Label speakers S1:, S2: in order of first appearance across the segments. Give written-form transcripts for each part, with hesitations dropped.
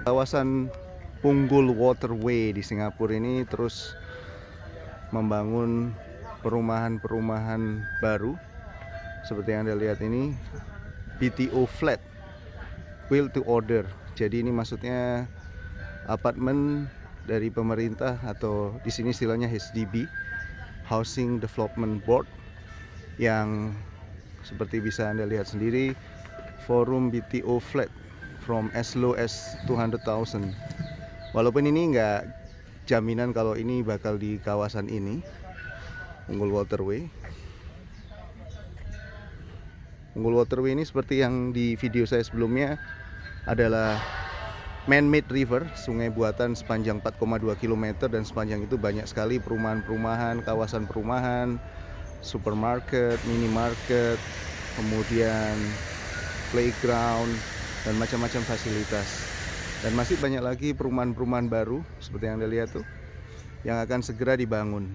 S1: Kawasan Punggul Waterway di Singapura ini terus membangun perumahan-perumahan baru. Seperti yang Anda lihat ini, BTO flat, build to order. Jadi ini maksudnya apartemen dari pemerintah, atau di sini istilahnya HDB, Housing Development Board, yang seperti bisa Anda lihat sendiri, forum BTO flat from as low as 200,000. Walaupun ini nggak jaminan kalau ini bakal di kawasan ini, Punggul Waterway. Punggul Waterway ini seperti yang di video saya sebelumnya adalah man-made river, sungai buatan sepanjang 4,2 km, dan sepanjang itu banyak sekali perumahan-perumahan, kawasan perumahan, supermarket, minimarket, kemudian playground, dan macam-macam fasilitas. Dan masih banyak lagi perumahan-perumahan baru seperti yang Anda lihat tuh, yang akan segera dibangun.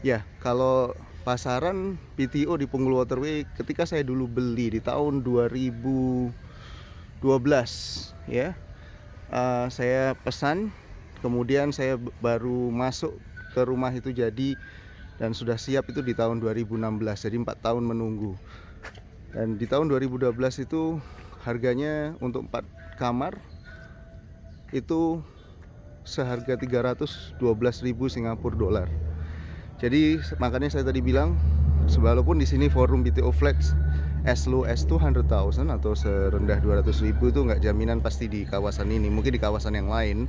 S1: Ya, kalau pasaran BTO di Punggul Waterway ketika saya dulu beli di tahun 2012 ya, saya pesan, kemudian saya baru masuk ke rumah itu jadi dan sudah siap itu di tahun 2016, jadi 4 tahun menunggu. Dan di tahun 2012 itu harganya untuk 4 kamar itu seharga 312.000 Singapura dolar. Jadi makanya saya tadi bilang, walaupun di sini forum BTO flat as low as 200,000 atau serendah 200.000 itu nggak jaminan pasti di kawasan ini, mungkin di kawasan yang lain.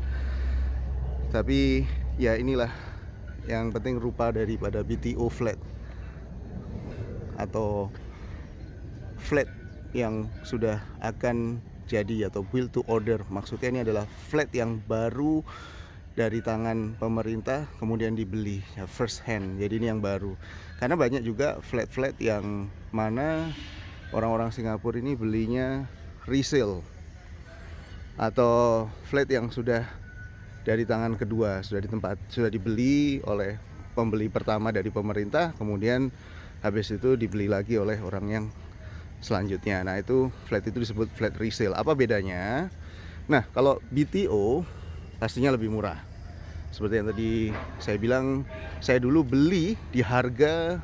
S1: Tapi ya inilah yang penting rupa daripada BTO flat atau flat yang sudah akan jadi atau build to order. Maksudnya ini adalah flat yang baru dari tangan pemerintah kemudian dibeli ya, first hand. Jadi ini yang baru. Karena banyak juga flat-flat yang mana orang-orang Singapura ini belinya resale atau flat yang sudah dari tangan kedua, sudah dibeli oleh pembeli pertama dari pemerintah, kemudian habis itu dibeli lagi oleh orang yang selanjutnya. Nah, itu flat itu disebut flat resale. Apa bedanya? Nah, kalau BTO pastinya lebih murah. Seperti yang tadi saya bilang, saya dulu beli di harga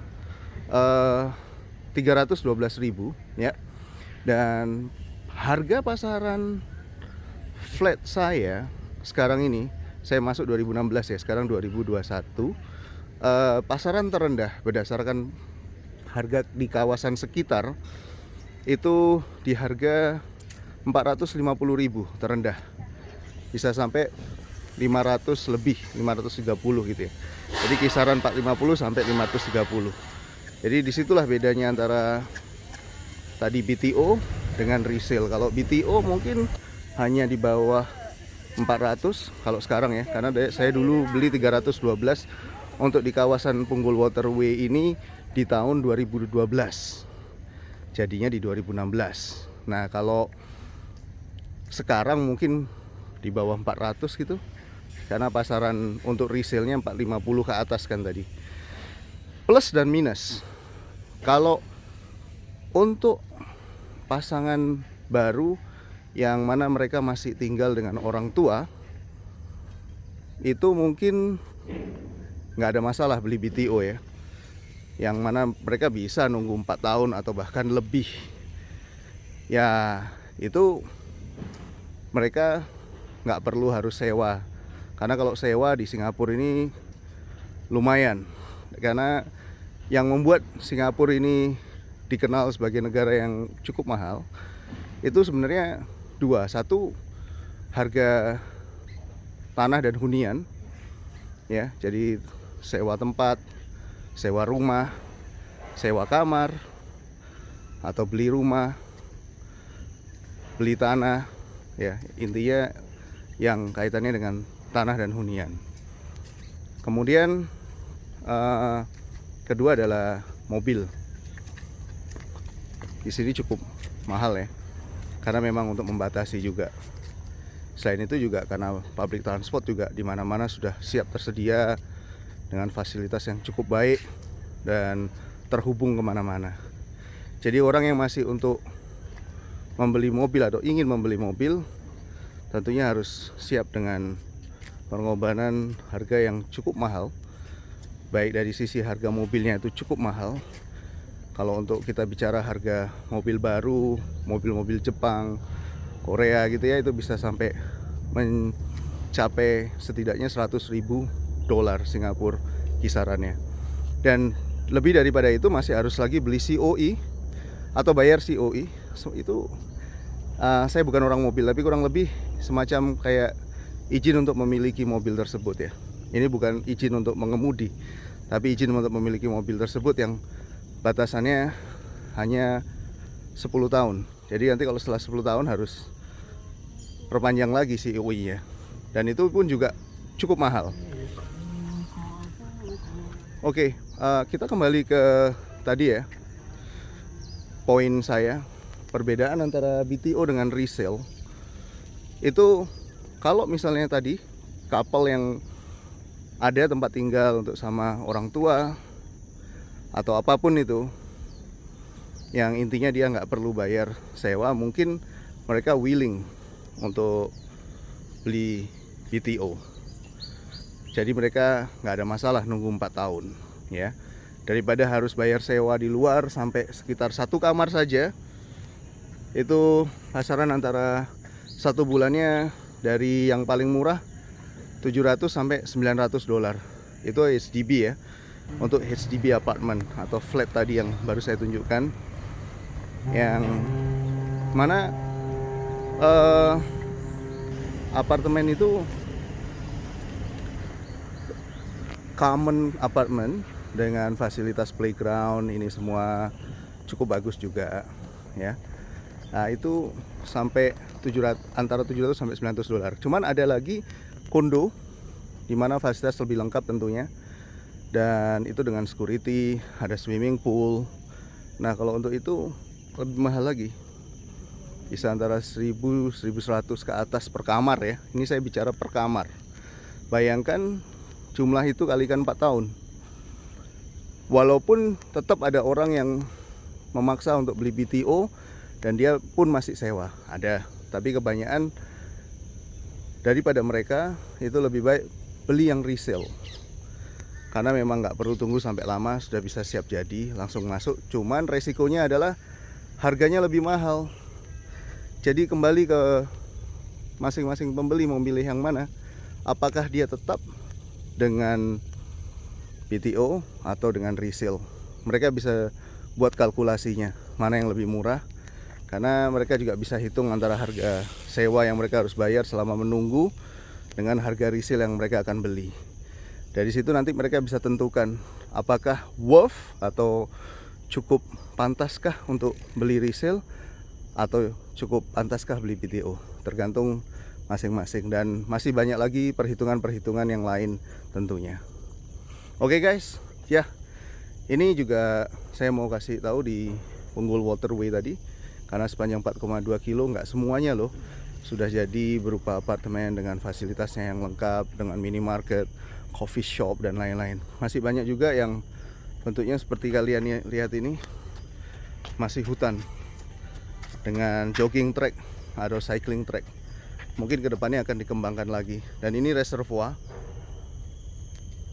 S1: 312.000 ya. Dan harga pasaran flat saya sekarang ini, saya masuk 2016 ya, sekarang 2021, pasaran terendah berdasarkan harga di kawasan sekitar itu di harga 450.000 terendah, bisa sampai 500 lebih, 530 gitu ya. Jadi kisaran 450 sampai 530. Jadi disitulah bedanya antara tadi BTO dengan resale. Kalau BTO mungkin hanya di bawah 400 kalau sekarang ya, karena saya dulu beli 312 untuk di kawasan Punggul Waterway ini di tahun 2012. Jadinya di 2016. Nah, kalau sekarang mungkin di bawah 400 gitu. Karena pasaran untuk resale-nya 450 ke atas kan tadi. Plus dan minus. Kalau untuk pasangan baru yang mana mereka masih tinggal dengan orang tua, itu mungkin nggak ada masalah beli BTO ya, yang mana mereka bisa nunggu 4 tahun atau bahkan lebih. Ya, itu mereka nggak perlu harus sewa. Karena kalau sewa di Singapura ini lumayan. Karena yang membuat Singapura ini dikenal sebagai negara yang cukup mahal itu sebenarnya dua. Satu, harga tanah dan hunian ya. Jadi sewa tempat, sewa rumah, sewa kamar, atau beli rumah, beli tanah ya, intinya yang kaitannya dengan tanah dan hunian. Kemudian kedua adalah mobil. Di sini cukup mahal ya, karena memang untuk membatasi juga. Selain itu juga karena public transport juga di mana-mana sudah siap tersedia dengan fasilitas yang cukup baik dan terhubung kemana-mana. Jadi orang yang masih untuk membeli mobil atau ingin membeli mobil tentunya harus siap dengan pengorbanan harga yang cukup mahal. Baik dari sisi harga mobilnya itu cukup mahal. Kalau untuk kita bicara harga mobil baru, mobil-mobil Jepang, Korea gitu ya, itu bisa sampai mencapai setidaknya 100.000 dolar Singapura kisarannya. Dan lebih daripada itu masih harus lagi beli COI atau bayar COI. So, itu saya bukan orang mobil, tapi kurang lebih semacam kayak izin untuk memiliki mobil tersebut ya. Ini bukan izin untuk mengemudi, tapi izin untuk memiliki mobil tersebut yang batasannya hanya 10 tahun. Jadi nanti kalau setelah 10 tahun harus perpanjang lagi COI-nya. Dan itu pun juga cukup mahal. Oke, kita kembali ke tadi ya. Poin saya, perbedaan antara BTO dengan resale. Itu kalau misalnya tadi couple yang ada tempat tinggal untuk sama orang tua atau apapun itu, yang intinya dia nggak perlu bayar sewa, mungkin mereka willing untuk beli BTO. Jadi mereka nggak ada masalah nunggu 4 tahun ya, daripada harus bayar sewa di luar sampai sekitar 1 kamar saja. Itu pasaran antara 1 bulannya dari yang paling murah 700 sampai 900 dolar. Itu HDB ya. Untuk HDB apartment atau flat tadi yang baru saya tunjukkan, yang mana apartemen itu common apartment dengan fasilitas playground, ini semua cukup bagus juga ya. Nah itu sampai antara 700 sampai 900 dolar. Cuman ada lagi kondo dimana fasilitas lebih lengkap tentunya, dan itu dengan security, ada swimming pool. Nah kalau untuk itu lebih mahal lagi, bisa antara 1000-1100 ke atas per kamar ya. Ini saya bicara per kamar. Bayangkan jumlah itu kalikan 4 tahun. Walaupun tetap ada orang yang memaksa untuk beli BTO dan dia pun masih sewa, ada. Tapi kebanyakan daripada mereka itu lebih baik beli yang resale, karena memang nggak perlu tunggu sampai lama, sudah bisa siap jadi langsung masuk. Cuman resikonya adalah harganya lebih mahal. Jadi kembali ke masing-masing pembeli mau pilih yang mana. Apakah dia tetap dengan BTO atau dengan resale? Mereka bisa buat kalkulasinya mana yang lebih murah, karena mereka juga bisa hitung antara harga sewa yang mereka harus bayar selama menunggu dengan harga resale yang mereka akan beli. Dari situ nanti mereka bisa tentukan apakah worth atau cukup pantaskah untuk beli resale atau cukup pantaskah beli BTO. Tergantung masing-masing, dan masih banyak lagi perhitungan-perhitungan yang lain tentunya. Oke guys, ya ini juga saya mau kasih tahu di Punggul Waterway tadi, karena sepanjang 4,2 kilo nggak semuanya loh sudah jadi berupa apartemen dengan fasilitasnya yang lengkap, dengan minimarket, coffee shop dan lain-lain. Masih banyak juga yang bentuknya seperti kalian lihat ini, masih hutan dengan jogging track atau cycling track. Mungkin kedepannya akan dikembangkan lagi. Dan ini reservoir,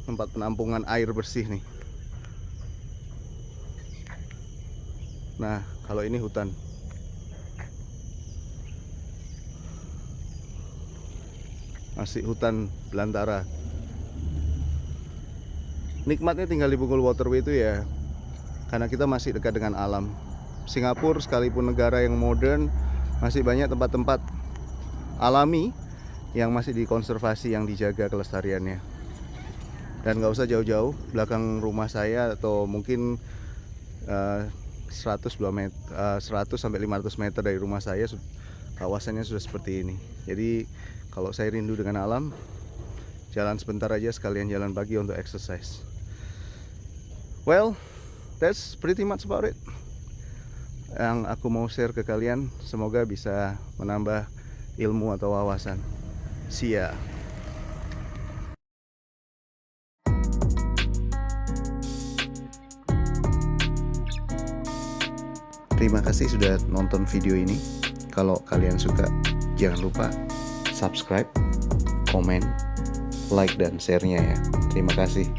S1: tempat penampungan air bersih nih. Nah kalau ini hutan. Masih hutan belantara. Nikmatnya tinggal di Punggul Waterway itu ya, karena kita masih dekat dengan alam. Singapura sekalipun negara yang modern, masih banyak tempat-tempat alami yang masih dikonservasi, yang dijaga kelestariannya. Dan nggak usah jauh-jauh, belakang rumah saya atau mungkin 100 sampai 500 meter dari rumah saya kawasannya sudah seperti ini. Jadi kalau saya rindu dengan alam, jalan sebentar aja, sekalian jalan pagi untuk exercise. Well, that's pretty much about it yang aku mau share ke kalian. Semoga bisa menambah ilmu atau wawasan. See ya. Terima kasih sudah nonton video ini. Kalau kalian suka, jangan lupa subscribe, komen, like, dan share-nya ya. Terima kasih.